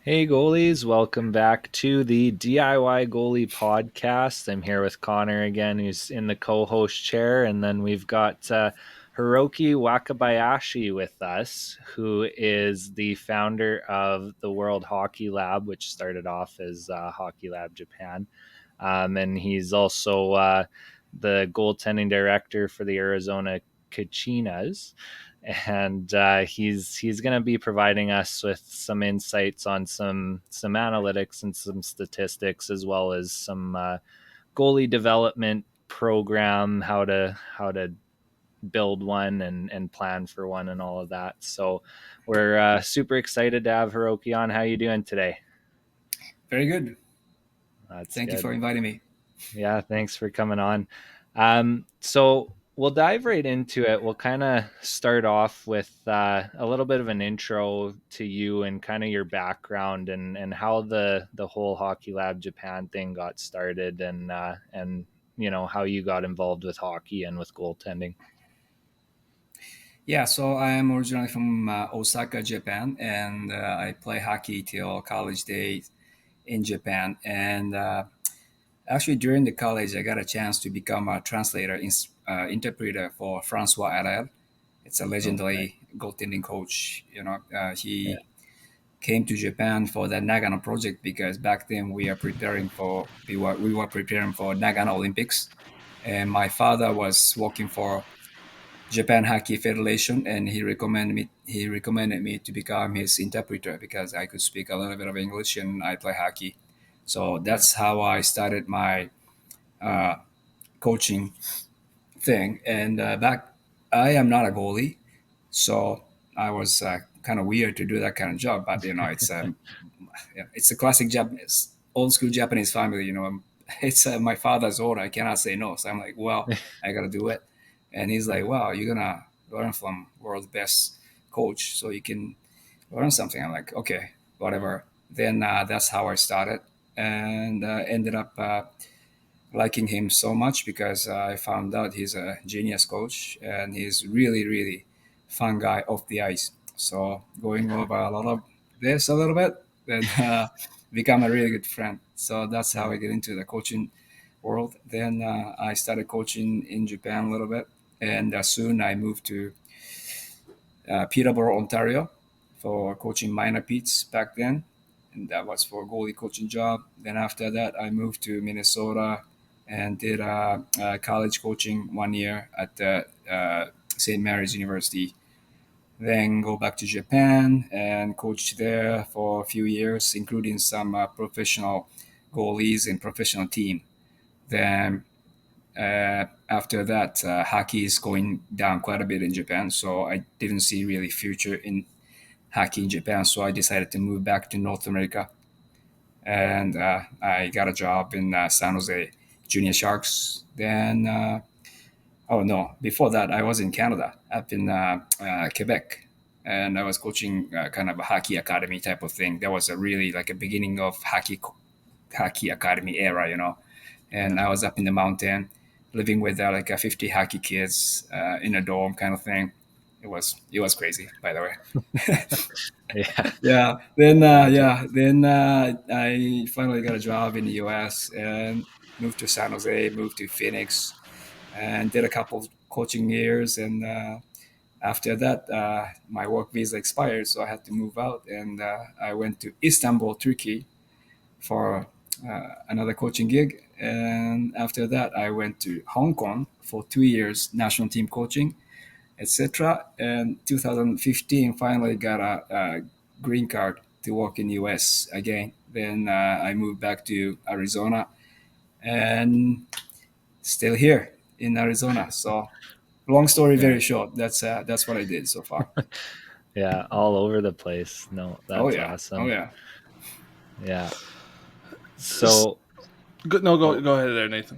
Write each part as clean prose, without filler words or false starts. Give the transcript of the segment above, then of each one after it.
Hey goalies, welcome back to the DIY Goalie podcast. I'm here with Connor again, who's in the co-host chair, and then we've got Hiroki Wakabayashi with us, who is the founder of the World Hockey Lab, which started off as Hockey Lab Japan, and he's also the goaltending director for the Arizona Kachinas, and he's going to be providing us with some insights on some analytics and some statistics, as well as some goalie development program, how to build one and plan for one and all of that. So we're super excited to have Hiroki on. How you doing today? Very good. That's Thank you good. for inviting me. Yeah, thanks for coming on. So we'll dive right into it. We'll kind of start off with a little bit of an intro to you and kind of your background and how the whole Hockey Lab Japan thing got started and how you got involved with hockey and with goaltending. Yeah, so I am originally from Osaka, Japan, and I play hockey till college days in Japan. And actually, during the college, I got a chance to become a translator, interpreter for Francois Harel. It's a Okay. legendary goaltending coach. Yeah. He came to Japan for the Nagano project because back then we were preparing for Nagano Olympics, and my father was working for Japan Hockey Federation, and he recommended me to become his interpreter because I could speak a little bit of English and I play hockey. So Yeah. that's how I started my uh, coaching thing. And back, I am not a goalie, so I was kind of weird to do that kind of job. But it's a classic Japanese, old school Japanese family. It's my father's order. I cannot say no. So I'm like, well, I gotta do it. And he's like, Yeah. wow, you're gonna learn from world's best coach, so you can learn something. I'm like, okay, whatever. Then that's how I started, and ended up liking him so much because I found out he's a genius coach and he's really, really fun guy off the ice. So going over a lot of this a little bit, then become a really good friend. So that's how I get into the coaching world. Then I started coaching in Japan a little bit, and soon I moved to Peterborough, Ontario, for coaching minor Petes back then, and that was for a goalie coaching job. Then after that, I moved to Minnesota and did college coaching 1 year at the St. Mary's University. Then go back to Japan and coach there for a few years, including some professional goalies and professional team. Then after that, hockey is going down quite a bit in Japan, so I didn't see really future in hockey in Japan. So I decided to move back to North America, and I got a job in San Jose Junior Sharks. Then, oh no, before that I was in Canada, up in Quebec, and I was coaching kind of a hockey academy type of thing. That was a really like a beginning of hockey academy era. And Yeah. I was up in the mountain, living with like 50 hockey kids in a dorm kind of thing. It was crazy, by the way. Yeah. Yeah. Then Gotcha. I finally got a job in the U.S. and moved to San Jose, moved to Phoenix, and did a couple of coaching years. And after that, my work visa expired, so I had to move out, and I went to Istanbul, Turkey, for another coaching gig. And after that, I went to Hong Kong for 2 years, national team coaching, etc. And 2015, finally got a green card to work in the US again. Then I moved back to Arizona and still here in Arizona. So long story Yeah. very short. That's what I did so far. Yeah. All over the place. No, Oh that's yeah, oh awesome. yeah. Yeah. S- So, No, go oh, go ahead there, Nathan.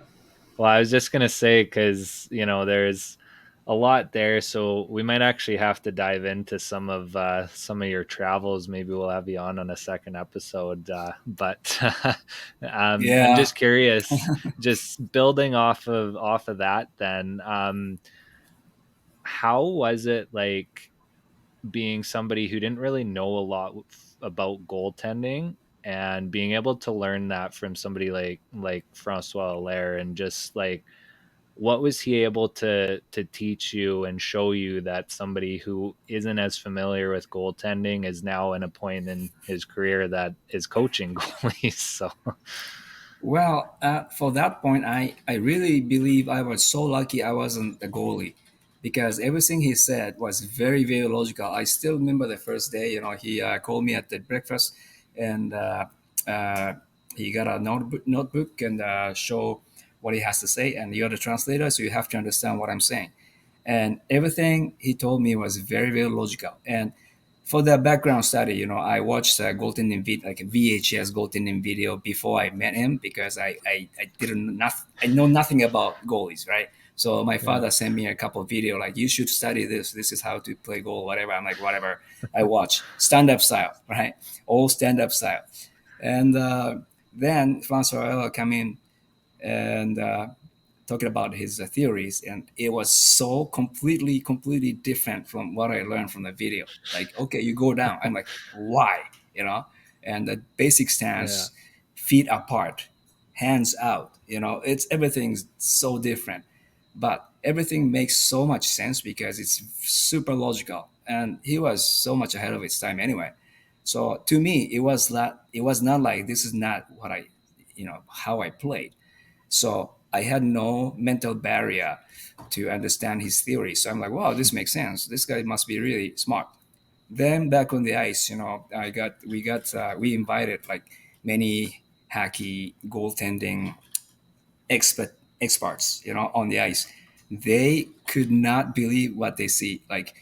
well, I was just gonna say because there's a lot there, so we might actually have to dive into some of your travels. Maybe we'll have you on a second episode. But I'm Yeah. just curious, just building off of that. Then, how was it like being somebody who didn't really know a lot about goaltending, and being able to learn that from somebody like Francois Allaire, and just like what was he able to teach you and show you that somebody who isn't as familiar with goaltending is now in a point in his career that is coaching goalies. So Well, for that point, I really believe I was so lucky I wasn't the goalie because everything he said was very, very logical. I still remember the first day, he called me at the breakfast and uh, he got a notebook and show what he has to say. And you're the translator, so you have to understand what I'm saying. And everything he told me was very, very logical. And for the background study, I watched a goaltending like a VHS goaltending video before I met him because I didn't not I know nothing about goalies, right? So my yeah, father sent me a couple of video like you should study this. This is how to play goal, whatever. I'm like whatever. I watch stand up style, right? All stand up style, and then Francois Varela come in and talking about his theories, and it was so completely different from what I learned from the video. Like, okay, you go down. I'm like, why? And the basic yeah, stance, feet apart, hands out. It's everything's so different, but everything makes so much sense because it's super logical. And he was so much ahead of his time anyway. So to me, it was not like this is not what how I played. So I had no mental barrier to understand his theory. So I'm like, wow, this makes sense. This guy must be really smart. Then back on the ice, we invited like many hacky goaltending experts, on the ice. They could not believe what they see. Like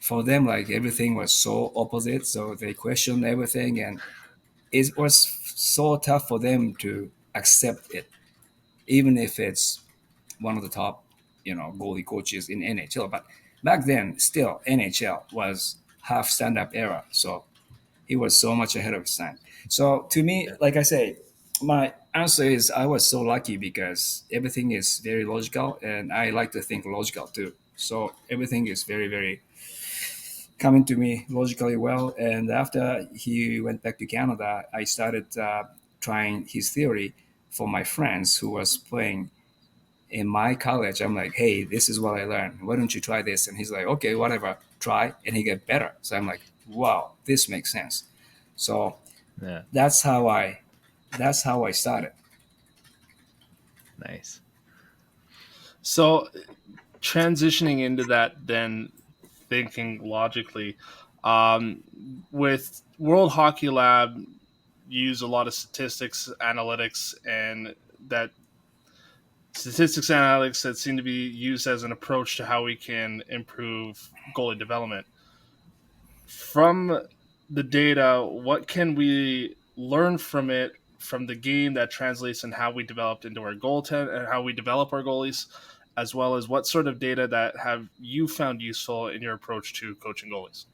for them, like everything was so opposite. So they questioned everything, and it was so tough for them to accept it, even if it's one of the top, goalie coaches in NHL. But back then, still NHL was half stand-up era, so he was so much ahead of his time. So to me, yeah. like I say, my answer is I was so lucky because everything is very logical, and I like to think logical too. So everything is very, very coming to me logically well. And after he went back to Canada, I started trying his theory for my friends who was playing in my college. I'm like, hey, this is what I learned. Why don't you try this? And he's like, okay, whatever, try. And he get better. So I'm like, wow, this makes sense. So Yeah, that's how I that's how I started. nice. So transitioning into that, then thinking logically, um, with World Hockey Lab, use a lot of statistics, analytics, and that statistics analytics that seem to be used as an approach to how we can improve goalie development. From the data, what can we learn from it, from the game that translates in how we developed into our goaltend and how we develop our goalies, as well as what sort of data that have you found useful in your approach to coaching goalies?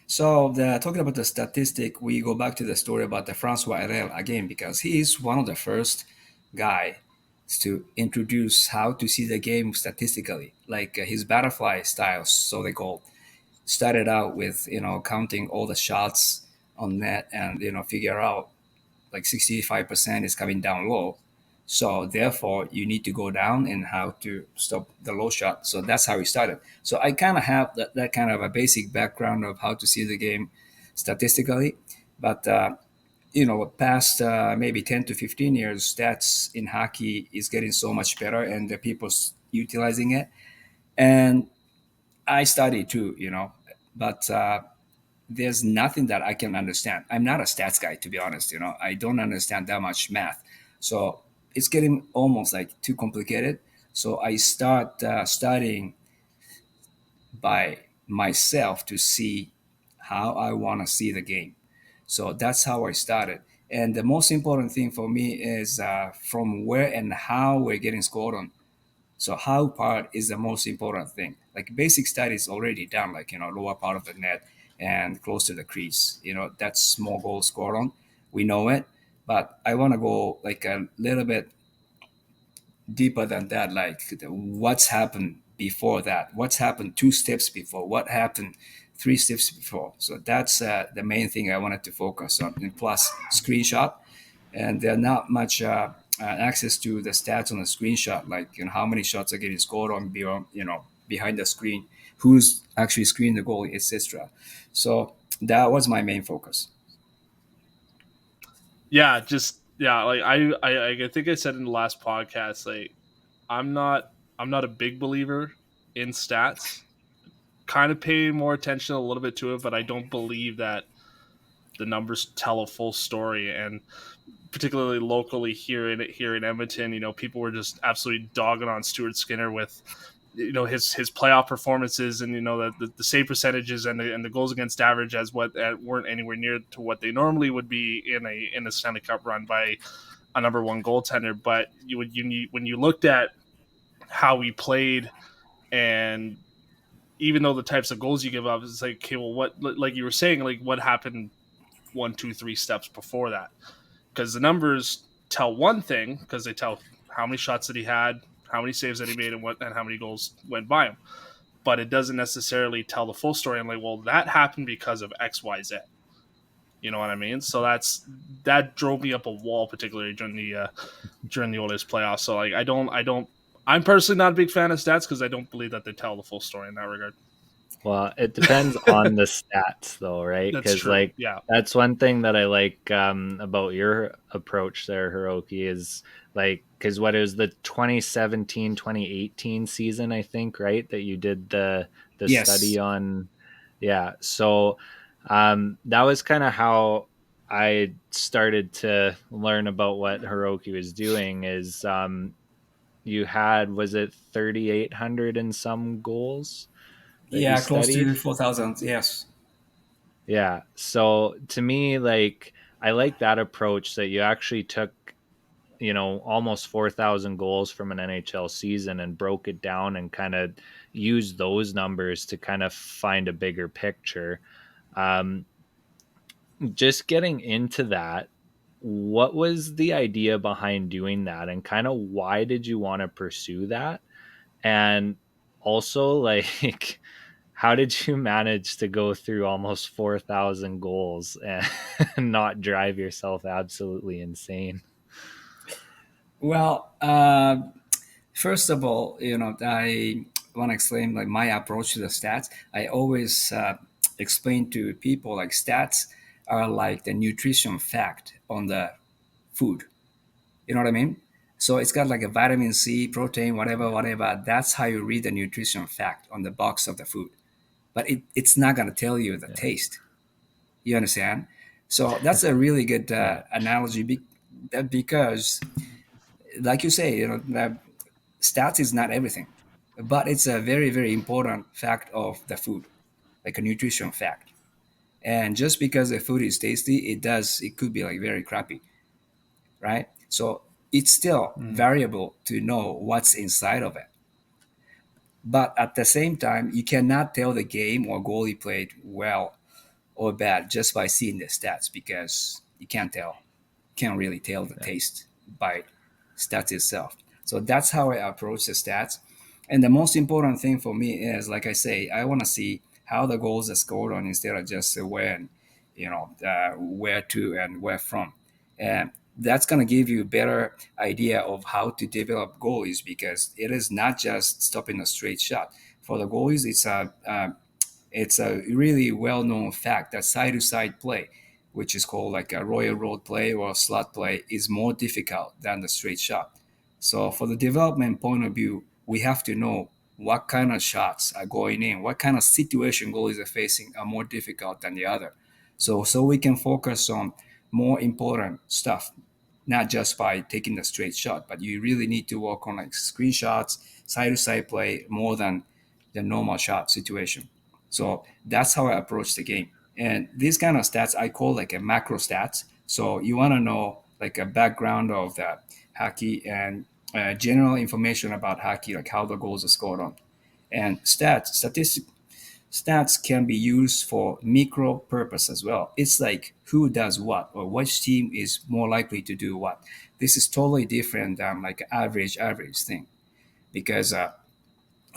So talking about the statistic, we go back to the story about the Francois Herel again because he is one of the first guy to introduce how to see the game statistically, like his butterfly style, so they call. Started out with counting all the shots on net and figure out like 65% is coming down low. So therefore, you need to go down and how to stop the low shot. So that's how we started. So I kind of have that kind of a basic background of how to see the game statistically, but past maybe 10 to 15 years, stats in hockey is getting so much better, and the people's utilizing it. And I study too, but there's nothing that I can understand. I'm not a stats guy, to be honest. I don't understand that much math, so it's getting almost like too complicated. So I start studying by myself to see how I want to see the game. So that's how I started. And the most important thing for me is from where and how we're getting scored on. So how part is the most important thing. Like basic studies already done, like lower part of the net and close to the crease. That's small goal scored on. We know it, but I want to go like a little bit deeper than that. Like what's happened before that? What's happened two steps before? What happened three steps before. So that's the main thing I wanted to focus on. And plus screenshot, and there are not much access to the stats on the screenshot, like how many shots are getting scored on beyond, behind the screen, who's actually screening the goalie, etc. So that was my main focus. Yeah, just yeah, like I think I said in the last podcast, like I'm not I'm not a big believer in stats. Kind of pay more attention a little bit to it, but I don't believe that the numbers tell a full story. And particularly locally here in Edmonton, people were just absolutely dogging on Stuart Skinner with his playoff performances, and the save percentages and the goals against average as what weren't anywhere near to what they normally would be in a Stanley Cup run by a number one goaltender. But when you looked at how we played, and even though the types of goals you give up, it's like, okay, well, what, like you were saying, like what happened one, two, three steps before that? Because the numbers tell one thing, because they tell how many shots that he had, how many saves that he made, and how many goals went by him. But it doesn't necessarily tell the full story. I'm like, well, that happened because of X, Y, Z. You know what I mean? So that drove me up a wall, particularly during the Oilers playoffs. So like, I don't. I'm personally not a big fan of stats because I don't believe that they tell the full story in that regard. Well, it depends on the stats, though, right? That's Because true. Yeah. that's one thing that I like about your approach there, Hiroki, is like because what is the 2017-2018 season, I think, right? That you did the study Yes. on, yeah. So that was kind of how I started to learn about what Hiroki was doing. Is you had, was it 3,800 and some goals that you Yeah, close studied? to 4,000. Yes. Yeah. So to me, like, I like that approach that you actually took, almost 4,000 goals from an NHL season and broke it down and kind of used those numbers to kind of find a bigger picture. Um, just getting into that, what was the idea behind doing that, and kind of why did you want to pursue that? And also, like, how did you manage to go through almost 4,000 goals and not drive yourself absolutely insane? Well, first of all, I want to explain like my approach to the stats. I always explain to people like stats are like the nutrition fact on the food. You know what I mean? So it's got like a vitamin C, protein, whatever, whatever. That's how you read the nutrition fact on the box of the food. But it's not going to tell you the Yeah. taste. You understand? So that's a really good Yeah. analogy because, like you say, the stats is not everything, but it's a very, very important fact of the food, like a nutrition fact. And just because the food is tasty, it could be like very crappy, right? So it's still Mm. variable to know what's inside of it. But at the same time, you cannot tell the game or goalie played well or bad just by seeing the stats because you can't tell. Can't really tell the Yeah. taste by stats itself. So that's how I approach the stats. And the most important thing for me is, like I say, I want to see how the goals are scored on instead of just when, where to and where from. And that's going to give you a better idea of how to develop goalies because it is not just stopping a straight shot. For the goalies, it's a really well-known fact that side-to-side play, which is called like a royal road play or slot play, is more difficult than the straight shot. So for the development point of view, we have to know what kind of shots are going in, what kind of situation goalies are facing are more difficult than the other. So we can focus on more important stuff, not just by taking the straight shot, but you really need to work on like screenshots, side-to-side play more than the normal shot situation. So that's how I approach the game. And these kind of stats I call like a macro stats. So you want to know like a background of the hockey and general information about hockey, like how the goals are scored on. And stats can be used for micro purpose as well. It's like who does what or which team is more likely to do what. This is totally different than like average thing because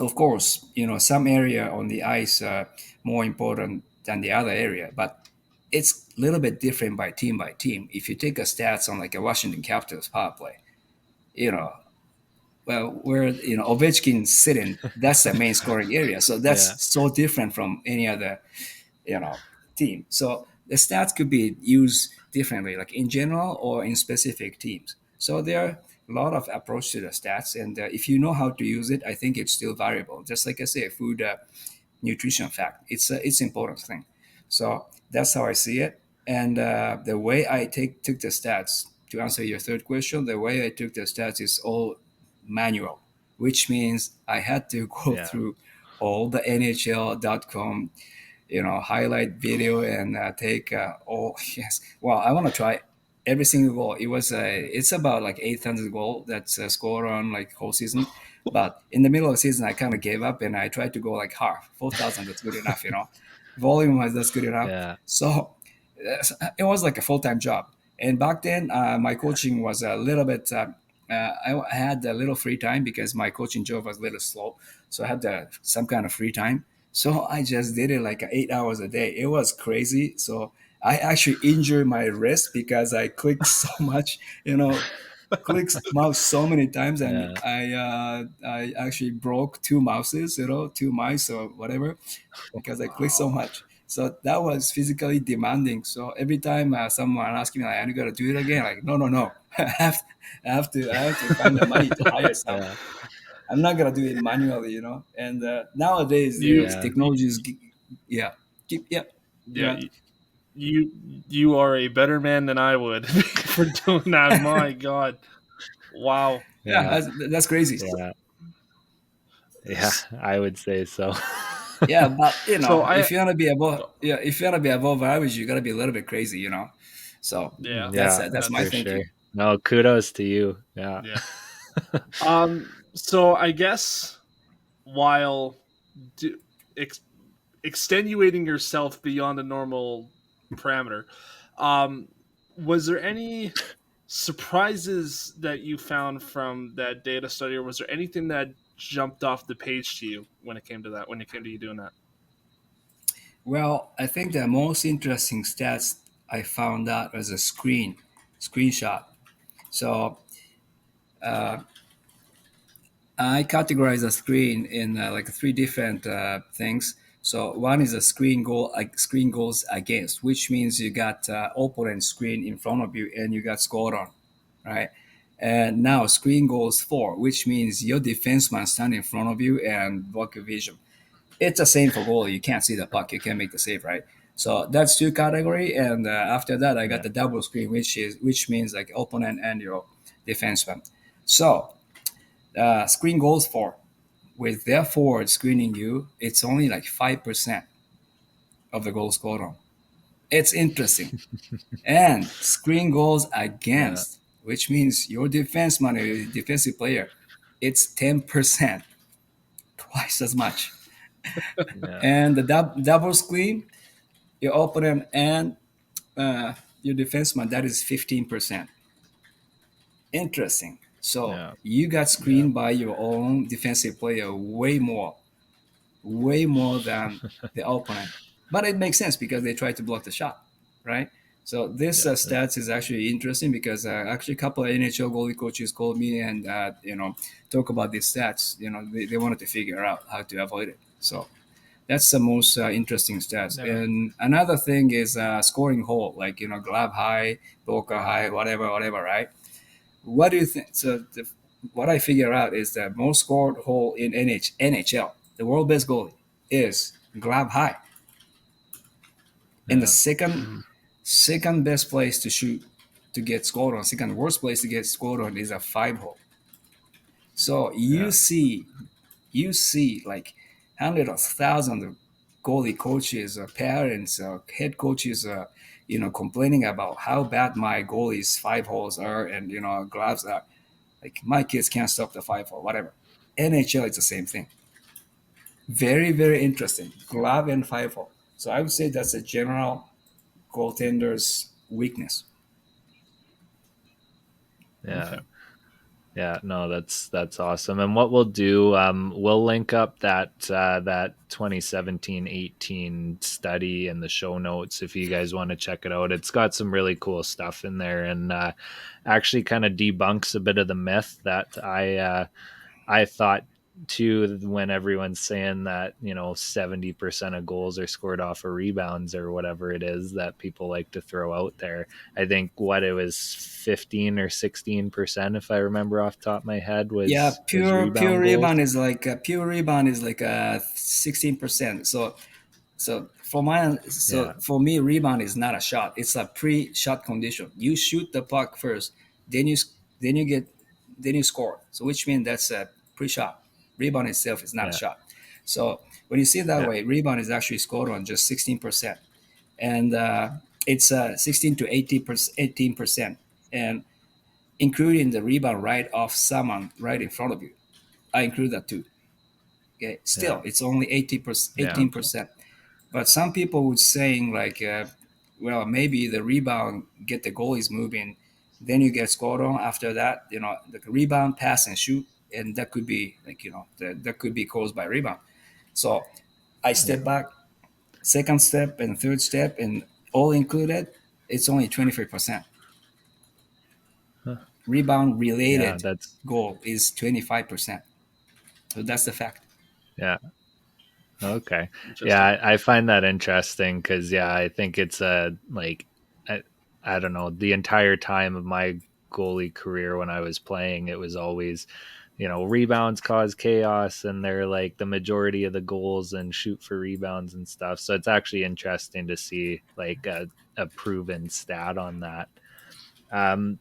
Of course, some area on the ice more important than the other area, but it's a little bit different by team. If you take a stats on like a Washington Capitals power play, you know, well, where Ovechkin sitting, that's the main scoring area. So Yeah. that's so different from any other team. So the stats could be used differently, like in general or in specific teams. So there are a lot of approach to the stats, and if you know how to use it, I think it's still valuable. Just like I say, food nutrition fact, it's important thing. So that's how I see it. And the way I took the stats to answer your third question, the way I took the stats is all manual, which means I had to go Yeah. through all the NHL.com highlight video and take all yes well I want to try every single goal. It's about like 800 goal that's scored on like whole season, but in the middle of the season I kind of gave up and I tried to go like half 4,000. That's good enough, volume wise that's good enough. Yeah. So it was like a full-time job. And back then my coaching was a little bit I had a little free time because my coaching job was a little slow, so I had some kind of free time. So I just did it like 8 hours a day. It was crazy. So I actually injured my wrist because I clicked so much, clicked mouse so many times, and Yeah. I actually broke two mouses, two mice or whatever, because I clicked so Wow. much. So that was physically demanding. So every time someone asked me, like, "Are you gonna do it again?" Like, no, no, no. I have to find the money to hire someone. Yeah. I'm not gonna do it manually, And nowadays, there's You, Yeah. you technologies. Yeah, yeah, yeah, yeah, you you are a better man than I would for doing that. My God. Wow. yeah. Yeah. That's crazy. Yeah. Yeah. S- I would say so. Yeah, but So if I you wanna be above, yeah, if you wanna be above average, you gotta be a little bit crazy. So yeah, that's Yeah, that's my for that's sure. thinking. No, kudos to you. Yeah. yeah. So I guess while do, ex, extenuating yourself beyond a normal parameter, um, was there any surprises that you found from that data study, or was there anything that jumped off the page to you when it came to that? When it came to you doing that? Well, I think the most interesting stats I found out was a screenshot. So I categorize a screen in like three different things. So one is a screen goal, like screen goals against, which means you got opponent screen in front of you and you got scored on, right? And now screen goals for, which means your defenseman stand in front of you and block your vision. It's the same for goal. You can't see the puck, you can't make the save, right? So that's two category. And after that, I got Yeah. the double screen, which means like opponent and your defenseman. So screen goals for with their forward screening you, it's only like 5% of the goals scored on. It's interesting. And screen goals Yeah. against, which means your defenseman or your defensive player, it's 10%, twice as much. Yeah. And the double screen, your opponent and uh, your defenseman, that is 15%. Interesting. So Yeah. you got Yeah. screened by your own defensive player way more than the opponent. But it makes sense because they try to block the shot, right? So this Yeah. Yeah. stats is actually interesting because actually a couple of NHL goalie coaches called me and talk about these stats. They wanted to figure out how to avoid it. So that's the most interesting stats. Yeah. And another thing is scoring hole, like glove high, blocker high, whatever, right? What do you think? So what I figure out is that most scored hole in NHL, the world best goalie, is glove high, and the Yeah. second best place to shoot to get scored on, second worst place to get scored on is a five hole. So you Yeah. see, like hundreds of thousands of goalie coaches, parents, head coaches, complaining about how bad my goalie's five holes are and gloves are. Like my kids can't stop the five hole, whatever. NHL is the same thing. Very, very interesting. Glove and five hole. So I would say that's a general goaltender's weakness. Yeah. Okay. Yeah, no, that's awesome. And what we'll do, we'll link up that 2017-18 study in the show notes if you guys want to check it out. It's got some really cool stuff in there, and actually kind of debunks a bit of the myth that I thought too when everyone's saying that 70% of goals are scored off of rebounds or whatever it is that people like to throw out there. I think what it was 15 or 16%, if I remember off the top of my head, Yeah, was pure rebound rebound goals. is like 16%. So Yeah, for me, rebound is not a shot. It's a pre-shot condition. You shoot the puck first, then then you get then you score. So which means that's a pre-shot. Rebound itself is not a yeah, shot. So when you see it that yeah, way, rebound is actually scored on just 16%, and it's 16 to 18%, and including the rebound right off someone right in front of you. I include that too. Okay, yeah, still it's only 80%, yeah, 18%. But some people would saying like, well, maybe the rebound get the goalies moving, then you get scored on. After that, the rebound, pass, and shoot, and that could be like that could be caused by rebound. So I step yeah, back, second step and third step, and all included, it's only 23%. huh, Rebound yeah. related That's goal is 25%. So that's the fact. yeah. Okay. Yeah, Interesting. I find that interesting because yeah, I think it's a like I, I don't know, the entire time of my goalie career when I was playing, it was always, rebounds cause chaos and they're like the majority of the goals and shoot for rebounds and stuff. So it's actually interesting to see like a proven stat on that. Um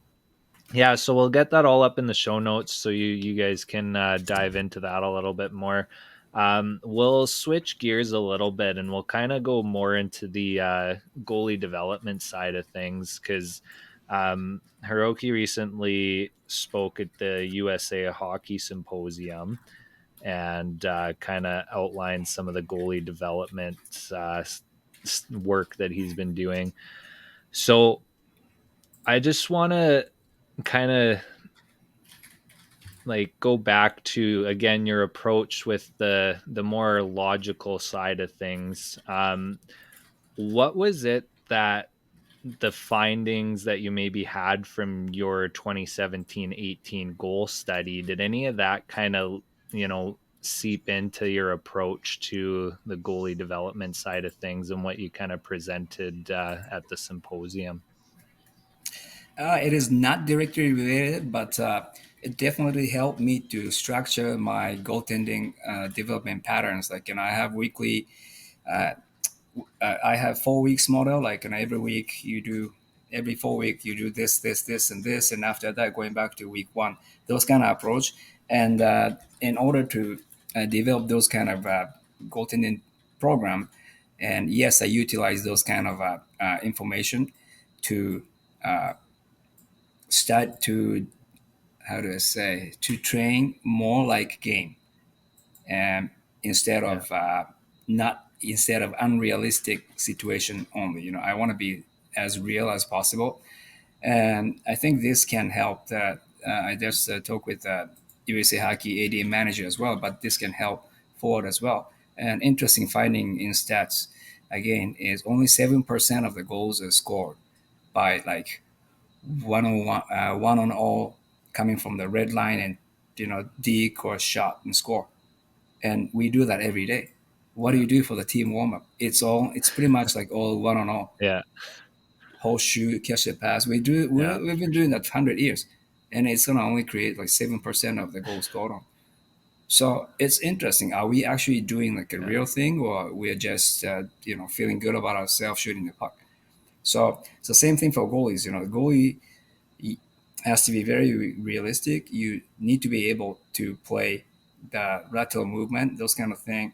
yeah, so we'll get that all up in the show notes so you guys can dive into that a little bit more. We'll switch gears a little bit and we'll kind of go more into the goalie development side of things because Hiroki recently spoke at the USA Hockey Symposium and kind of outlined some of the goalie development work that he's been doing. So I just want to kind of like go back to again your approach with the more logical side of things. What was it that the findings that you maybe had from your 2017-18 goal study, did any of that kind of seep into your approach to the goalie development side of things and what you kind of presented at the symposium? It is not directly related, but it definitely helped me to structure my goaltending development patterns. Like, I have weekly, uh, I have 4 weeks model. Like, every week you do, every 4 week you do this, and this, and after that, going back to week one, those kind of approach. And in order to develop those kind of goaltending program, and yes, I utilize those kind of information to uh, start to, how do I say, to train more like game, and instead Yeah, of not instead of unrealistic situation only. I want to be as real as possible, and I think this can help. That I just talk with USA Hockey AD manager as well, but this can help forward as well. An interesting finding in stats again is only 7% of the goals are scored by like one on all, coming from the red line, and deke or shot and score. And we do that every day. What do yeah, you do for the team warm up? It's pretty much like all one on all, yeah, horseshoe, catch the pass. yeah, We've been for doing sure. that 100 years, and it's gonna only create like 7% of the goals scored on. So it's interesting. Are we actually doing like a Yeah, real thing, or we're just feeling good about ourselves shooting the puck? So it's the same thing for goalies. The goalie has to be very realistic. You need to be able to play the lateral movement, those kind of thing.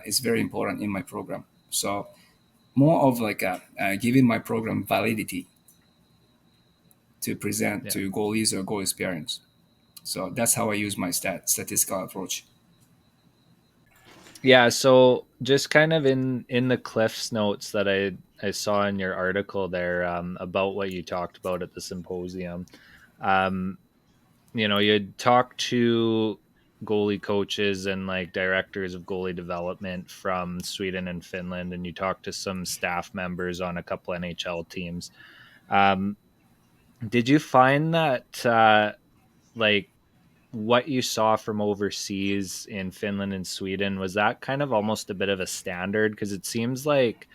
Is very important in my program. So more of like giving my program validity to present yeah. to goalies or goal experience. So that's how I use my statistical approach. Yeah, so just kind of in the Cliff's notes that I saw in your article there about what you talked about at the symposium. Um, you'd talk to goalie coaches and like directors of goalie development from Sweden and Finland, and you talk to some staff members on a couple NHL teams. Um, did you find that like what you saw from overseas in Finland and Sweden, was that kind of almost a bit of a standard? Because it seems like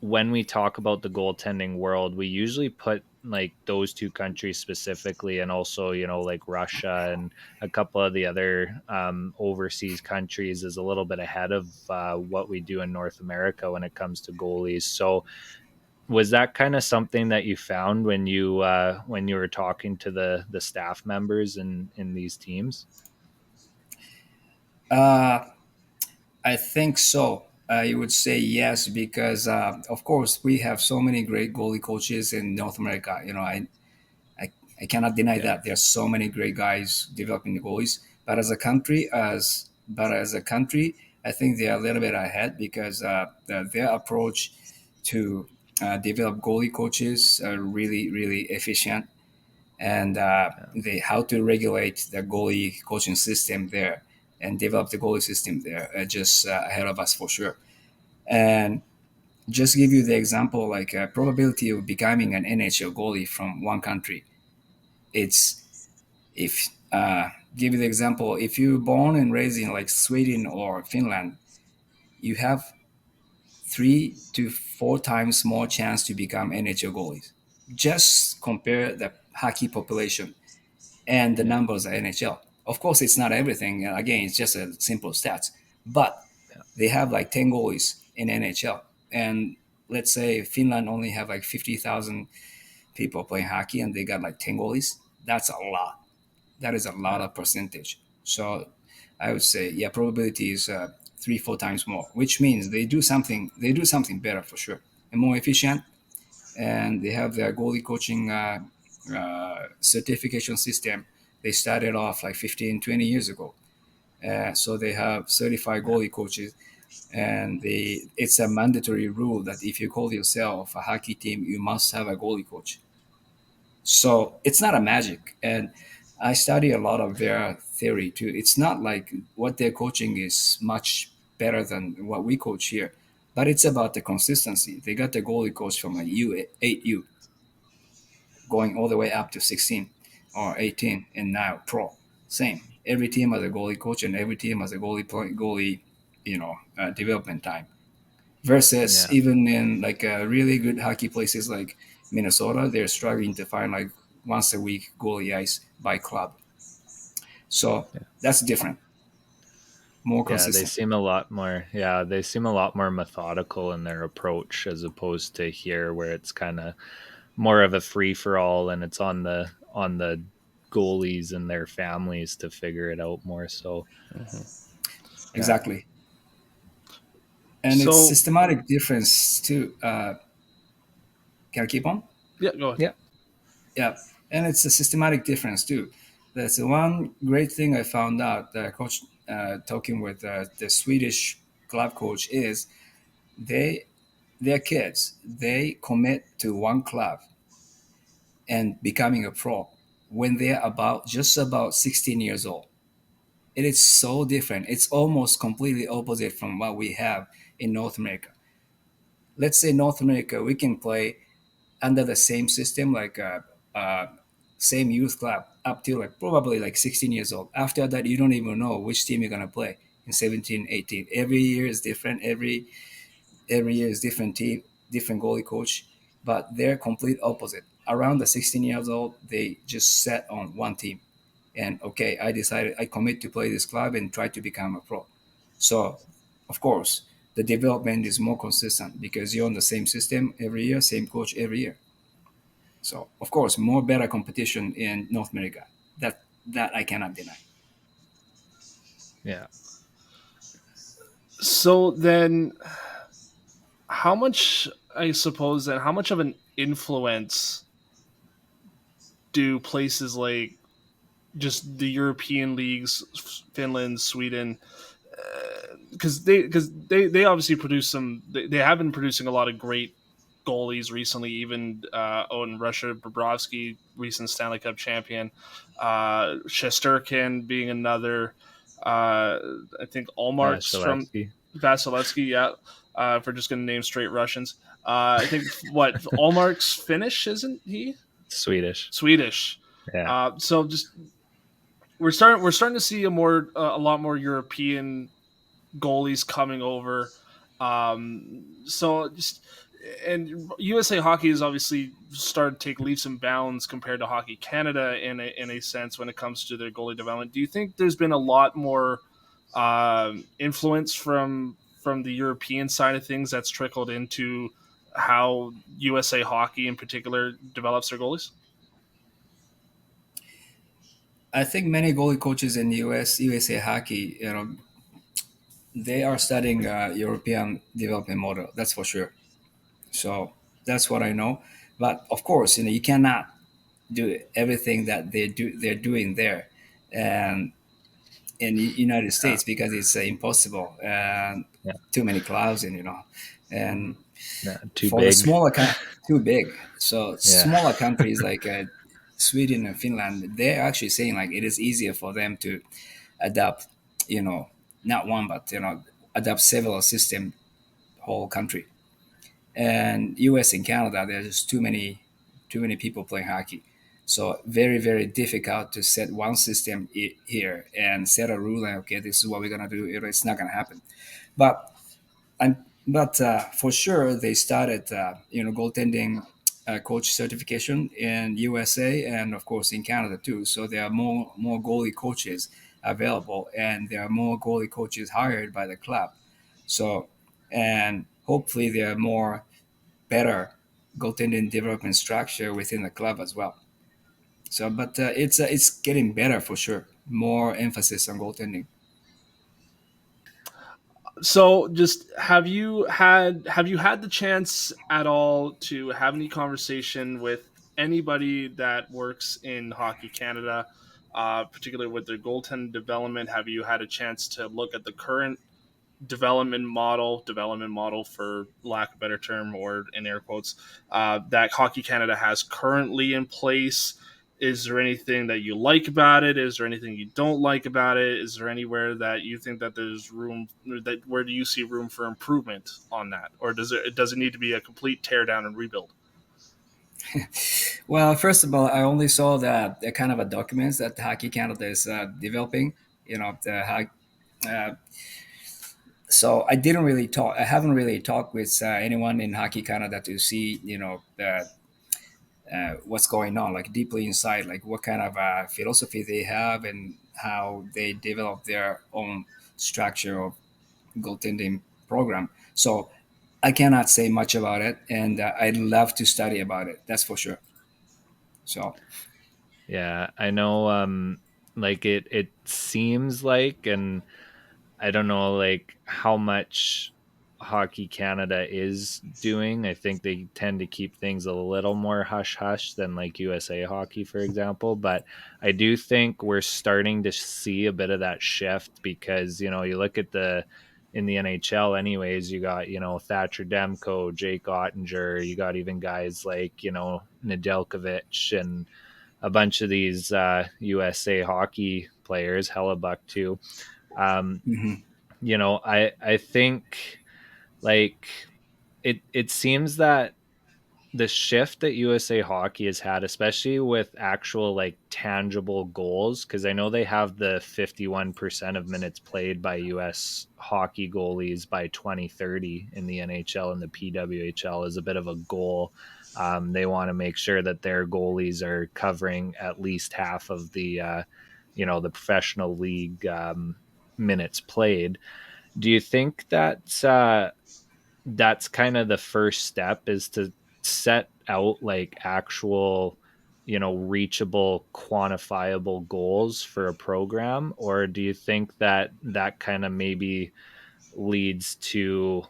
when we talk about the goaltending world, we usually put like those two countries specifically, and also like Russia and a couple of the other overseas countries, is a little bit ahead of what we do in North America when it comes to goalies. So was that kind of something that you found when you were talking to the staff members in these teams? Uh, I think so. I would say yes because, of course, we have so many great goalie coaches in North America. I, I cannot deny Yeah. that there's so many great guys developing the goalies. But as a country, I think they are a little bit ahead because their approach to develop goalie coaches are really really efficient, and Yeah, they how to regulate the goalie coaching system there and develop the goalie system there just ahead of us for sure. And just give you the example, like probability of becoming an NHL goalie from one country. It's if give you the example, if you're born and raised in like Sweden or Finland, you have 3 to 4 times more chance to become NHL goalies. Just compare the hockey population and the yeah, numbers at NHL. Of course, it's not everything. Again, it's just a simple stats, but yeah, they have like 10 goalies in NHL, and let's say Finland only have like 50,000 people playing hockey, and they got like 10 goalies. That's a lot. That is a lot yeah, of percentage. So I would say, yeah, probability is 3 4 times more, which means they do something. They do something better for sure and more efficient, and they have their goalie coaching certification system. They started off like 15, 20 years ago. So they have certified yeah, goalie coaches, and it's a mandatory rule that if you call yourself a hockey team, you must have a goalie coach. So it's not a magic. And I study a lot of their theory too. It's not like what they're coaching is much better than what we coach here, but it's about the consistency. They got the goalie coach from a U8U going all the way up to 16 or 18, and now pro. Same. Every team has a goalie coach, and every team has a goalie, development time. Versus yeah, even in like really good hockey places like Minnesota, they're struggling to find like once a week goalie ice by club. So yeah. that's different, more Yeah, consistent. they seem a lot more methodical in their approach as opposed to here where it's kind of more of a free for all, and it's on the goalies and their families to figure it out more so. Hmm. Yeah. Exactly, and it's So systematic difference too. Can I keep on? yeah, go ahead. Yeah. Yeah, and it's a systematic difference too. That's the one great thing I found out. Coach talking with the Swedish club coach is they their kids they commit to one club and becoming a pro when they're about 16 years old. It is so different. It's almost completely opposite from what we have in North America. Let's say North America, we can play under the same system, like same youth club up till like probably like 16 years old. After that, you don't even know which team you're gonna play in 17, 18. Every year is different. Every year is different team, different goalie coach, but they're complete opposite. Around the 16 years old, they just set on one team, and okay, I decided I commit to play this club and try to become a pro. So, of course, the development is more consistent because you're on the same system every year, same coach every year. So, of course, more better competition in North America. That I cannot deny. Yeah. So then, how much, I suppose, then how much of an influence do places like just the European leagues, Finland, Sweden, because they obviously produce some. They have been producing a lot of great goalies recently, even in Russia, Bobrovsky, recent Stanley Cup champion, Shesterkin being another. I think Allmarks from Vasilevsky, Vasilevsky, yeah. If we're just going to name straight Russians, I think what Allmark's Finnish, isn't he? Swedish. Swedish. Yeah. So just we're starting to see a lot more European goalies coming over. So just and USA Hockey has obviously started to take leaps and bounds compared to Hockey Canada in a sense when it comes to their goalie development. Do you think there's been a lot more influence from the European side of things that's trickled into how USA Hockey in particular develops their goalies? I think many goalie coaches in the USA Hockey, they are studying European development model. That's for sure. So that's what I know. But of course, you cannot do everything that they're doing there, and in the United Yeah. States because it's impossible and Yeah. too many clouds, and and Yeah. Too for the big. smaller too big. So Yeah. smaller countries like Sweden and Finland, they're actually saying like it is easier for them to adapt, you know, not one but adapt several system whole country. And US and Canada, there's just too many people playing hockey. So very, very difficult to set one system here and set a rule like, okay, this is what we're gonna do. It's not gonna happen. But I'm but for sure they started goaltending coach certification in USA and of course in Canada too. So there are more goalie coaches available and there are more goalie coaches hired by the club. So and hopefully there are more better goaltending development structure within the club as well. So, but it's getting better for sure. More emphasis on goaltending. So just have you had the chance at all to have any conversation with anybody that works in Hockey Canada, particularly with their goaltending development? Have you had a chance to look at the current development model for lack of a better term or in air quotes, that Hockey Canada has currently in place? Is there anything that you like about it? Is there anything you don't like about it? Is there anywhere that you think that there's room that where do you see room for improvement on that? Or does it need to be a complete tear down and rebuild? Well, first of all, I only saw the kind of a documents that Hockey Canada is developing. Uh, so I didn't really talk. I haven't really talked with anyone in Hockey Canada to see, what's going on, like deeply inside, like what kind of philosophy they have and how they develop their own structure of goaltending program. So I cannot say much about it, and I'd love to study about it. That's for sure. So Yeah, I know like it seems like, and I don't know like how much Hockey Canada is doing. I think they tend to keep things a little more hush hush than like USA Hockey, for example. But I do think we're starting to see a bit of that shift because, you look at in the NHL anyways, you got, Thatcher Demko, Jake Ottinger, you got even guys like, Nedeljkovic and a bunch of these USA hockey players, Hellebuck too. Um, mhm. I think like it seems that the shift that USA Hockey has had, especially with actual like tangible goals, because I know they have the 51% of minutes played by US hockey goalies by 2030 in the NHL and the PWHL is a bit of a goal. They want to make sure that their goalies are covering at least half of the professional league minutes played. Do you think that that's kind of the first step is to set out like actual reachable quantifiable goals for a program, or do you think that that kind of maybe leads to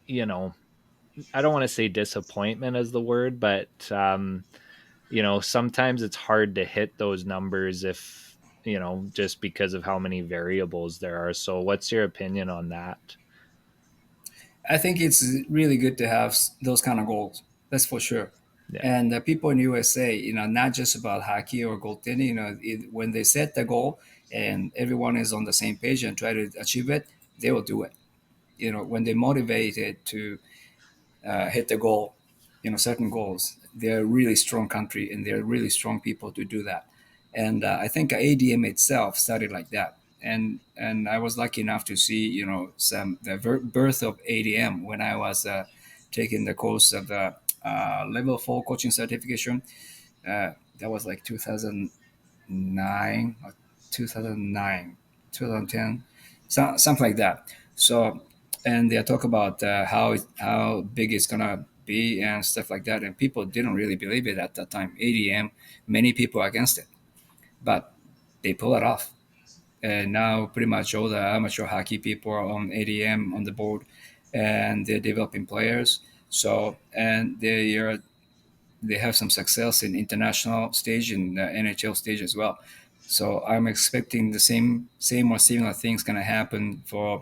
you know I don't want to say disappointment as the word, but sometimes it's hard to hit those numbers if just because of how many variables there are. So what's your opinion on that? I think it's really good to have those kind of goals. That's for sure. Yeah. And the people in USA, not just about hockey or goaltending. When they set the goal and everyone is on the same page and try to achieve it, they will do it. When they're motivated to hit the goal, certain goals. They're a really strong country and they're really strong people to do that. And I think ADM itself started like that. And I was lucky enough to see some the birth of ADM when I was taking the course of the level 4 coaching certification. That was like 2009 or 2009, 2010, something like that. So, and they talk about how big it's gonna be and stuff like that, and people didn't really believe it at that time. ADM, many people are against it, but they pull it off. And now pretty much all the amateur hockey people are on ADM on the board, and they're developing players. So, and they have some success in international stage and NHL stage as well. So I'm expecting the same or similar things going to happen uh,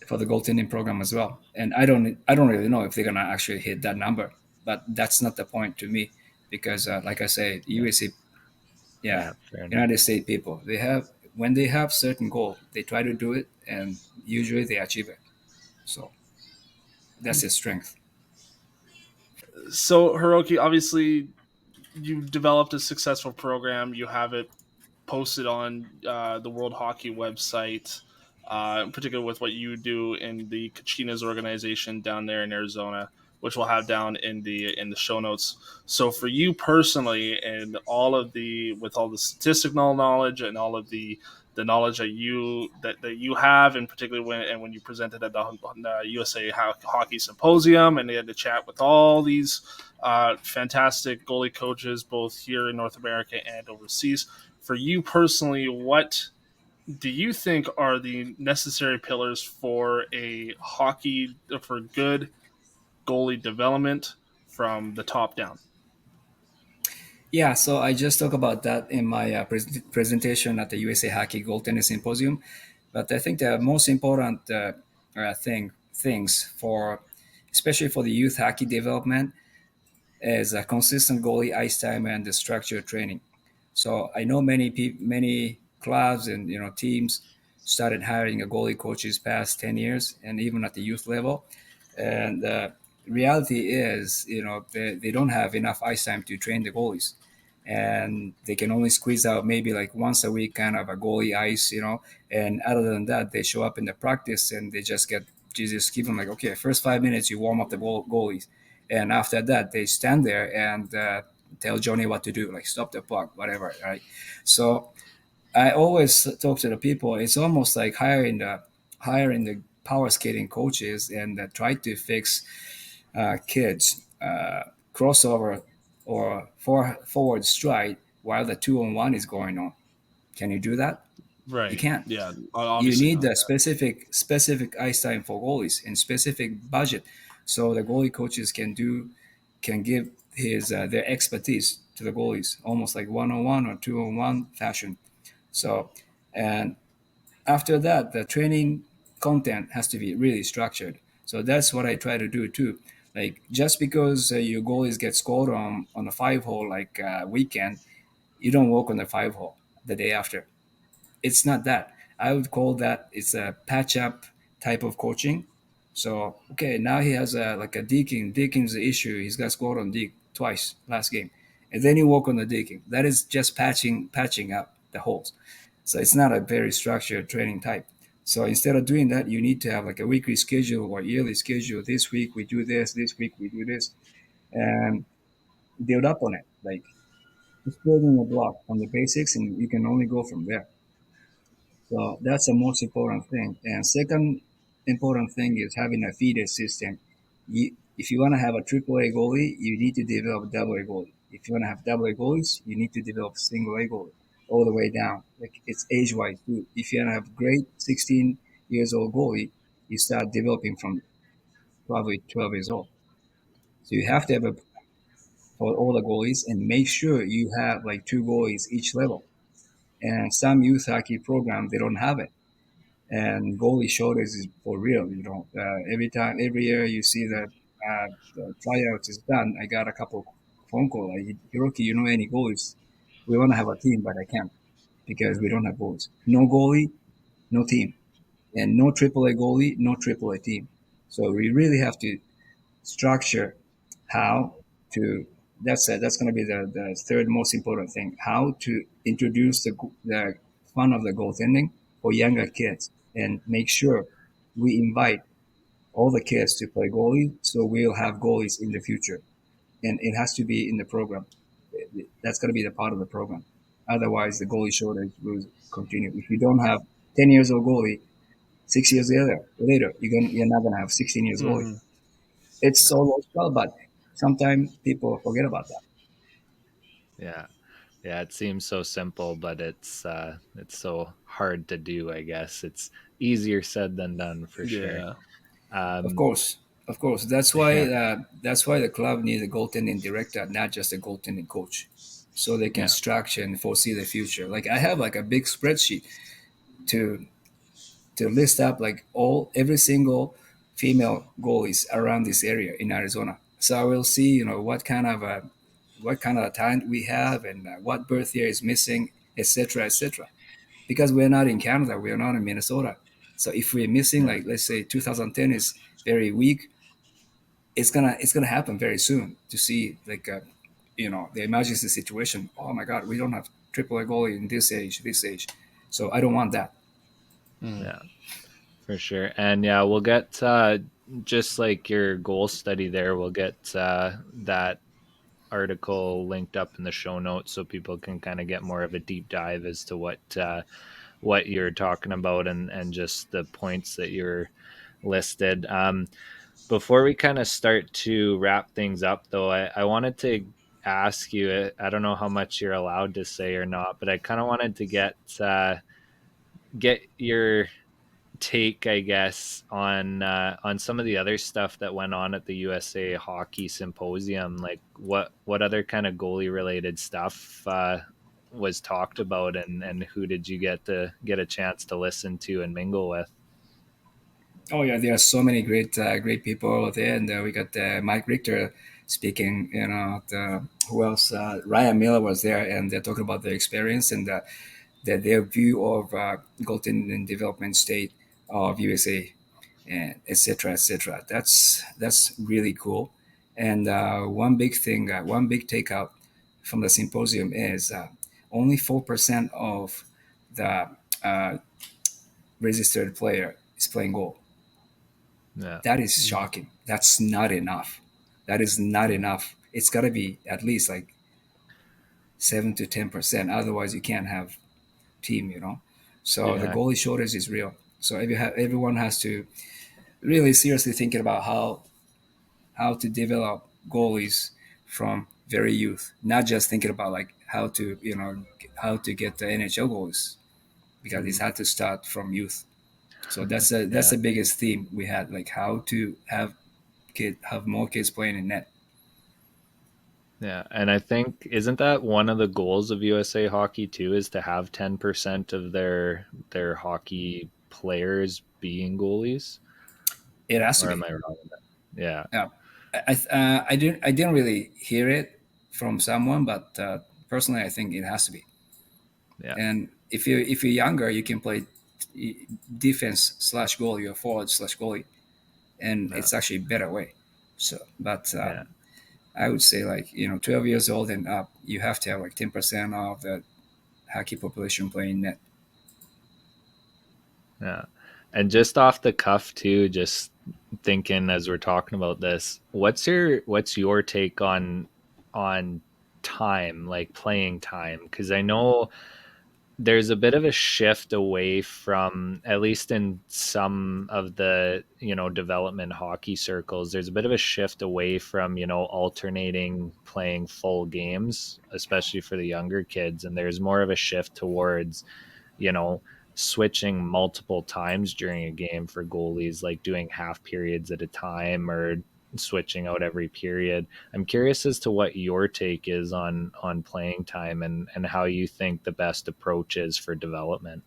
for the goaltending program as well. And I don't really know if they're going to actually hit that number, but that's not the point to me because like I say, Yeah. USA, yeah, Yeah. Fair enough. United States people, they have when they have certain goal, they try to do it, and usually they achieve it. So that's their strength. So Hiroki, obviously, you've developed a successful program. You have it posted on the World Hockey website, in particular with what you do in the Kachinas organization down there in Arizona, which we'll have down in the show notes. So for you personally, and all of the with all the statistical knowledge and all of the knowledge that you have, and particularly when you presented at the USA Hockey Symposium, and they had to chat with all these fantastic goalie coaches, both here in North America and overseas. For you personally, what do you think are the necessary pillars for a hockey for good goalie development from the top down? Yeah, so I just talked about that in my presentation at the USA Hockey Goaltending Symposium. But I think the most important things for, especially for the youth hockey development, is a consistent goalie ice time and the structured training. So I know many clubs and teams started hiring a goalie coaches past 10 years, and even at the youth level. And reality is, they don't have enough ice time to train the goalies, and they can only squeeze out maybe like once a week kind of a goalie ice, And other than that, they show up in the practice and they just give them like, okay, first 5 minutes you warm up the goalies, and after that they stand there and tell Johnny what to do, like stop the puck, whatever, right? So I always talk to the people. It's almost like hiring the power skating coaches and try to fix kids crossover or forward stride while the 2-on-1 is going on. Can you do that? You Right. can't. Yeah. You Obviously need not. the specific ice time for goalies and specific budget, so the goalie coaches can give his their expertise to the goalies, almost like 1-on-1 or 2-on-1 fashion. So, and after that, the training content has to be really structured. So that's what I try to do too. Like just because your goalies get scored on a 5 hole like weekend, you don't work on the 5 hole the day after. It's not that. I would call that it's a patch up type of coaching. So okay, now he has a like a deking. Deking's the issue. He's got scored on deke twice last game, and then you work on the deking. That is just patching up the holes. So it's not a very structured training type. So instead of doing that, you need to have like a weekly schedule or yearly schedule. This week we do this. This week we do this, and build up on it. Like just building a block on the basics, and you can only go from there. So that's the most important thing. And second important thing is having a feeder system. If you want to have a triple A goalie, you need to develop double A goalie. If you want to have double A goalies, you need to develop single A goalie all the way down. Like it's age wise too. If you want to have great 16 years old goalie, you start developing from probably 12 years old. So you have to have a for all the goalies and make sure you have like two goalies each level. And some youth hockey program they don't have it. and goalie shortage is for real. Every time, every year you see that the tryouts is done. I got a couple phone call like, Hiroki, you know any goalies? We want to have a team, but I can't because we don't have goalies. No goalie, no team, and no AAA goalie, no AAA team. So we really have to structure how to. That's going to be the third most important thing. How to introduce the fun of the goaltending for younger kids and make sure we invite all the kids to play goalie, so we'll have goalies in the future, and it has to be in the program. That's going to be the part of the program. Otherwise, the goalie shortage will continue. If you don't have 10 years old goalie, 6 years later you're not going to have 16 years goalie. Hmm. It's No. all well, but sometimes people forget about that. Yeah. Yeah, it seems so simple, but it's so hard to do, I guess. It's easier said than done for sure. Yeah. Of Um course, of course. yeah. That's why the club needs a goaltending director, not just a goaltending coach, so they can Yeah. structure and foresee the future. Like I have like a big spreadsheet to list up like all every single female goalies around this area in Arizona. So I will see, what kind of talent we have and what birth year is missing, etc., etc. Because we're not in Canada, we're not in Minnesota. So if we're missing, Yeah. like let's say 2010 is very weak, it's gonna happen very soon to see like the emergency situation. Oh my God, we don't have triple A goalie in this age. So I don't want that. Hmm. Yeah. For sure. And yeah, we'll get just like your goal study there, we'll get that article linked up in the show notes so people can kind of get more of a deep dive as to what you're talking about and just the points that you're listed. Before we kind of start to wrap things up, though, I wanted to ask you. I don't know how much you're allowed to say or not, but I kind of wanted to get your take, I guess, on some of the other stuff that went on at the USA Hockey Symposium. Like what other kind of goalie related stuff was talked about, and who did you get a chance to listen to and mingle with? Oh yeah, there are so many great people there, and we got Mike Richter speaking. Who else? Ryan Miller was there, and they're talking about their experience and their view of goaltending development state of USA, and etc. etc. That's really cool. And one big thing, one big takeout from the symposium is only 4% of the uh, registered player is playing goal. Yeah. That is shocking. That's not enough. That is not Yeah. enough. It's got to be at least like 7 to 10%. Otherwise, you can't have team. So the Yeah. goalie shortage is real. So everyone has to really seriously thinking about how to develop goalies from very youth, not just thinking about like how to get the NHL goalies because it's Mhm. had to start from youth. So that's Yeah. the biggest theme we had, like how to have more kids playing in net. Yeah, and I think isn't that one of the goals of USA Hockey too, is to have 10% of their hockey players being goalies? It has to Or am be. I wrong with that? Yeah. Yeah, I didn't really hear it from someone, but personally, I think it has to be. Yeah. And if you're younger, you can play defense slash goalie or forward slash goalie, and Yeah. it's actually a better way. So, but Yeah. I would say like 12 years old and up, you have to have like 10% of the hockey population playing net. Yeah. And just off the cuff too, just thinking as we're talking about this, what's your take on time, like playing time? Because I know there's a bit of a shift away from, at least in some of the development hockey circles, there's a bit of a shift away from alternating playing full games, especially for the younger kids, and there's more of a shift towards you know switching multiple times during a game for goalies, like doing half periods at a time or switching out every period. I'm curious as to what your take is on playing time and how you think the best approach is for development.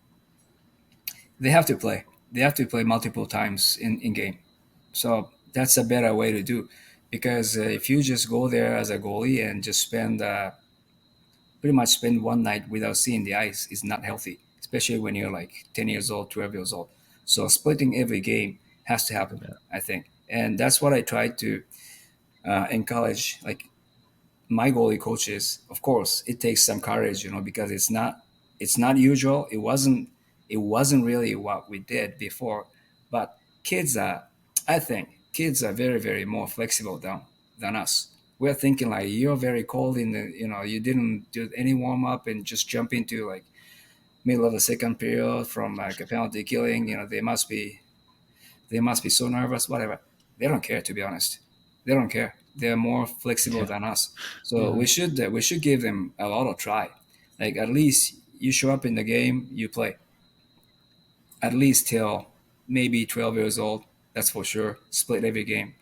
They have to play. They have to play multiple times in game. So that's a better way to do, because if you just go there as a goalie and just spend pretty much spend one night without seeing the ice is not healthy, especially when you're like 10 years old, 12 years old. So splitting every game has to happen, Yeah. I think, and that's what I try to encourage. Like my goalie coaches, of course, it takes some courage, because it's not usual. It wasn't really what we did before, but kids are, I think, kids are very, very more flexible than us. We're thinking like you're very cold in the, you didn't do any warm up and just jump into like middle of the second period from like a penalty killing. They must be so nervous, whatever. They don't care, to be honest. They don't care. They're more flexible Yeah. than us. So Mm-hmm. we should give them a lot of try. Like at least you show up in the game, you play. At least till maybe 12 years old. That's for sure. Split every game.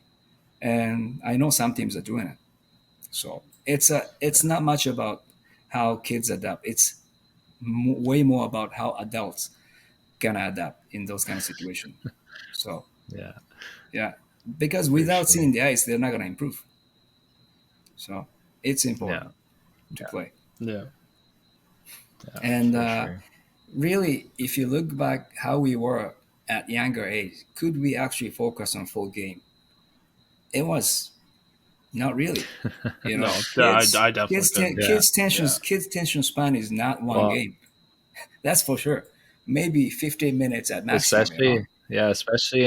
And I know some teams are doing it. So it's not much about how kids adapt. It's way more about how adults can adapt in those kind of situations. So Yeah. yeah, because For without sure. seeing the ice, they're not going to improve. So it's Yeah. important to Yeah. play. Yeah. Yeah. And For sure. really, if you look back how we were at younger age, could we actually focus on full game? It was not really. No, Kids, I definitely kids, couldn't. Yeah. kids tension span is not one Well, game. That's for sure. Maybe 15 minutes at maximum. especially yeah, especially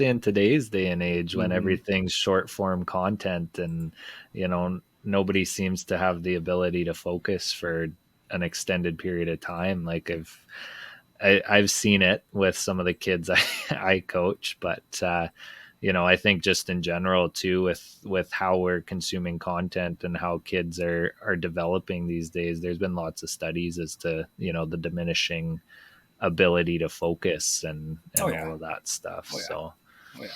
in today's day and age when Hmm. everything's short form content, and nobody seems to have the ability to focus for an extended period of time. Like I've seen it with some of the kids I coach, but I think just in general too, with how we're consuming content and how kids are developing these days, there's been lots of studies as to the diminishing ability to focus Oh and yeah. all of that stuff. Oh yeah. So Oh yeah.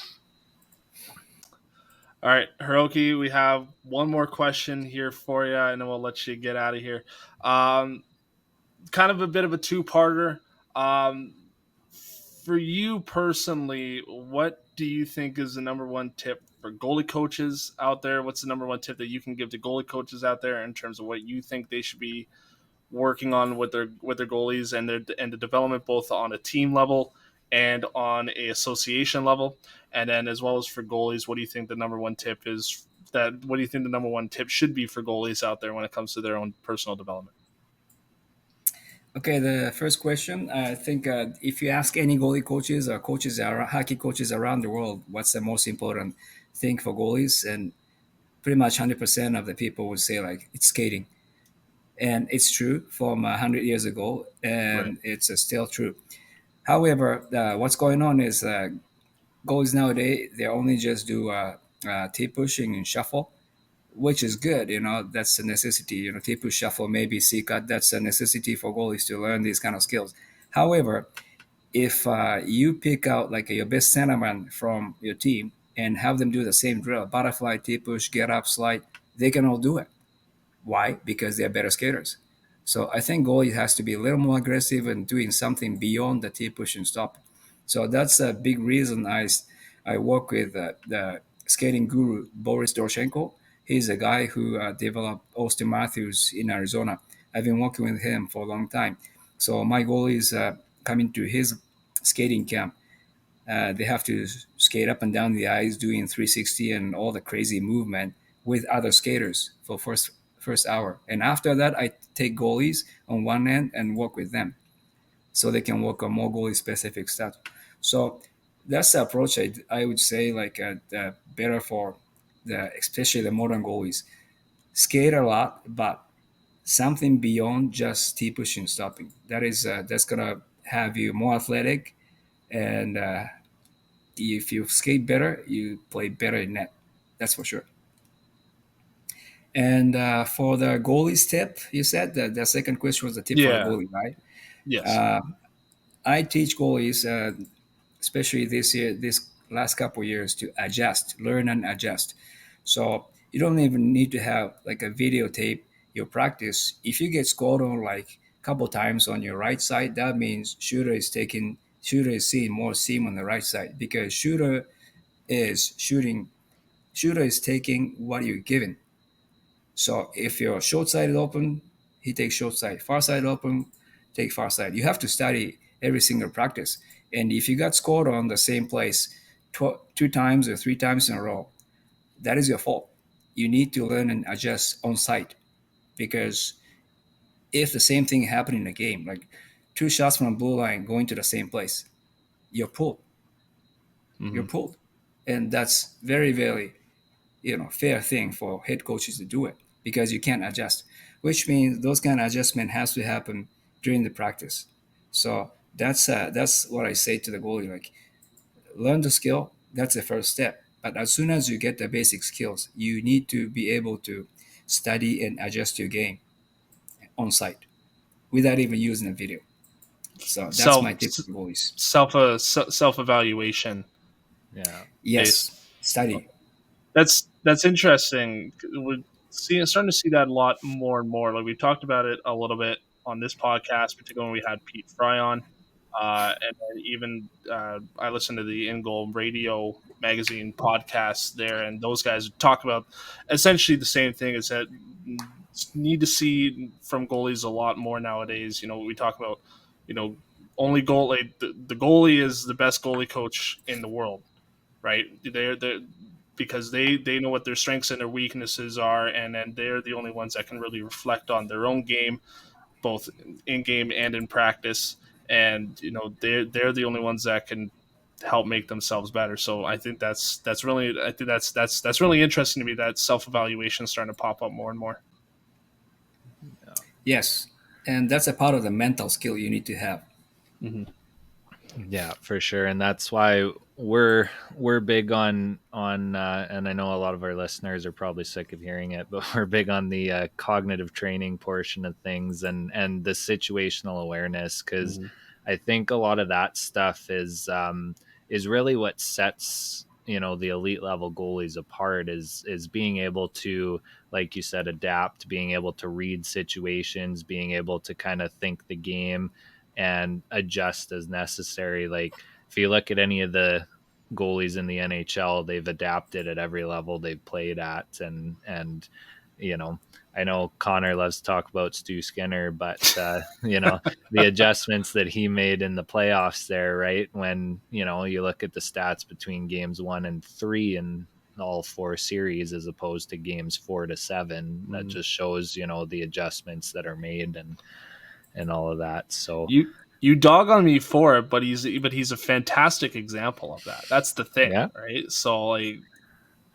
All right, Hiroki, we have one more question here for you, and then we'll let you get out of here. Um, Kind of a bit of a two-parter. Um, for you personally, what do you think is the number one tip for goalie coaches out there? What's the number one tip that you can give to goalie coaches out there in terms of what you think they should be working on with their goalies and the development both on a team level and on a association level, and then as well as for goalies, what do you think the number one tip is? That what do you think the number one tip should be for goalies out there when it comes to their own personal development? Okay, the first question. I think if you ask any goalie coaches or hockey coaches around the world, what's the most important thing for goalies, and pretty much 100% of the people would say like it's skating, and it's true from 100 years ago, Right. and it's still true. However, what's going on is goalies nowadays they only just do tape pushing and shuffle, which is good. That's a necessity. Tape push, shuffle, maybe C cut. That's a necessity for goalies to learn these kind of skills. However, if you pick out like your best centerman from your team and have them do the same drill, butterfly, T-push, get up, slide, they can all do it. Why? Because they're better skaters. So I think goalie has to be a little more aggressive and doing something beyond the T-push and stop. So that's a big reason I work with the skating guru Boris Doroshenko. He's a guy who developed Austin Matthews in Arizona. I've been working with him for a long time. So my goal is coming to his skating camp. They have to skate up and down the ice doing 360 and all the crazy movement with other skaters for first hour. And after that, I take goalies on one end and work with them so they can work on more goalie specific stuff. So that's the approach I would say like better for especially the modern goalies. Skate a lot, but something beyond just T pushing stopping. That's gonna have you more athletic, and if you skate better, you play better in net. That's for sure. And for the goalie's tip, you said that the second question was the tip for the Yeah. goalie, right? Yes. Uh, I teach goalies, especially this year, this last couple of years, to adjust, learn and adjust. So you don't even need to have like a videotape your practice. If you get scored on like couple times on your right side, that means shooter is seeing more seam on the right side because is shooting shooter is taking what you're given. So if your short side is open, he takes short side. Far side open, take far side. You have to study every single practice. And if you got scored on the same place two times or three times in a row, that is your fault. You need to learn and adjust on site because if the same thing happened in a game, like two shots from a blue line going to the same place, you're pulled. You're Hmm. pulled, and that's very, very fair thing for head coaches to do it because you can't adjust, which means those kind of adjustment has to happen during the practice. So that's what I say to the goalie, like learn the skill. That's the first step, but as soon as you get the basic skills, you need to be able to study and adjust your game on site without even using a video. So that's my Self tip to goalies. self evaluation Yeah. based. Yes, study. That's interesting. We're starting to see that a lot more and more. Like we talked about it a little bit on this podcast, particularly when we had Pete Fry on, and then even I listened to the In Goal Radio magazine podcast there, and those guys talk about essentially the same thing. Is that need to see from goalies a lot more nowadays. We talk about you know only goalie. The goalie is the best goalie coach in the world, right? They're because they know what their strengths and their weaknesses are, and then they're the only ones that can really reflect on their own game, both in game and in practice. And they're the only ones that can help make themselves better. So I think that's really interesting to me that self evaluation is starting to pop up more and more. Yes, and that's a part of the mental skill you need to have. Mm-hmm. Yeah, for sure, and that's why we're big on and I know a lot of our listeners are probably sick of hearing it, but we're big on the cognitive training portion of things and the situational awareness because Mm-hmm. I think a lot of that stuff is really what sets the elite level goalies apart is being able to, like you said, adapt, being able to read situations, being able to kind of think the game and adjust as necessary. Like if you look at any of the goalies in the NHL, they've adapted at every level they've played at, and you know, I know Connor loves to talk about Stu Skinner, but the adjustments that he made in the playoffs there, right? When you look at the stats between games 1 and 3 and all 4 series as opposed to games 4 to 7, that Mm-hmm. just shows the adjustments that are made and all of that. So You dog on me for it, but he's a fantastic example of that. That's the thing, yeah, right? So like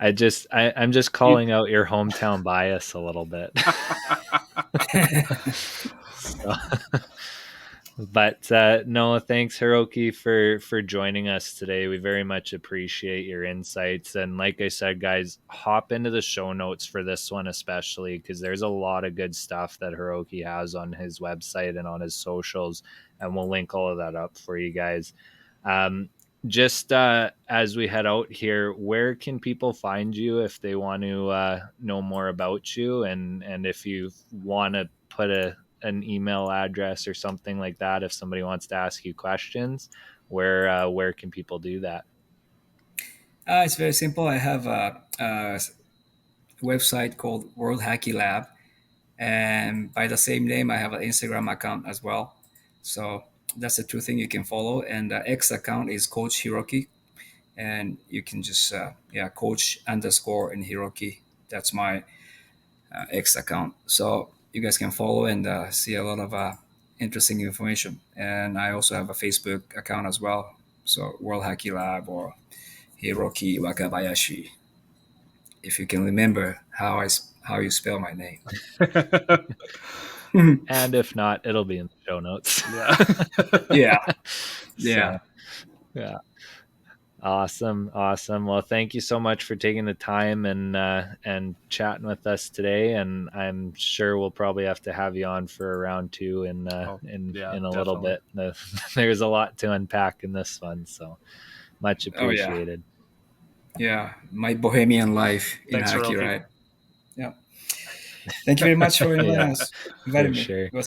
I'm just you calling out your hometown bias a little bit. So, but no, thanks Hiroki for joining us today. We very much appreciate your insights. And like I said, guys, hop into the show notes for this one especially because there's a lot of good stuff that Hiroki has on his website and on his socials, and we'll link all of that up for you guys. Um, just as we head out here, where can people find you if they want to know more about you, and if you want to put an email address or something like that, if somebody wants to ask you questions, where can people do that? It's very simple. I have a website called World Hockey Lab, and by the same name, I have an Instagram account as well. So that's the two things you can follow. And the X account is Coach Hiroki, and you can just Coach underscore and Hiroki. That's my X account. So you guys can follow and see a lot of interesting information. And I also have a Facebook account as well. So World Hockey Lab or Hiroki Wakabayashi. If you can remember how you spell my name. And if not, it'll be in the show notes. yeah. Yeah, So yeah. yeah. Awesome, awesome. Well, thank you so much for taking the time and chatting with us today. And I'm sure we'll probably have to have you on for a round two in Oh, yeah, in a little definitely. bit. There's a lot to unpack in this one, so much Oh yeah, appreciated. yeah. My bohemian life in Thanks, hockey, Hiroki. right? Yeah. Thank you very much for Yeah, inviting us. for Inviting me. sure. It was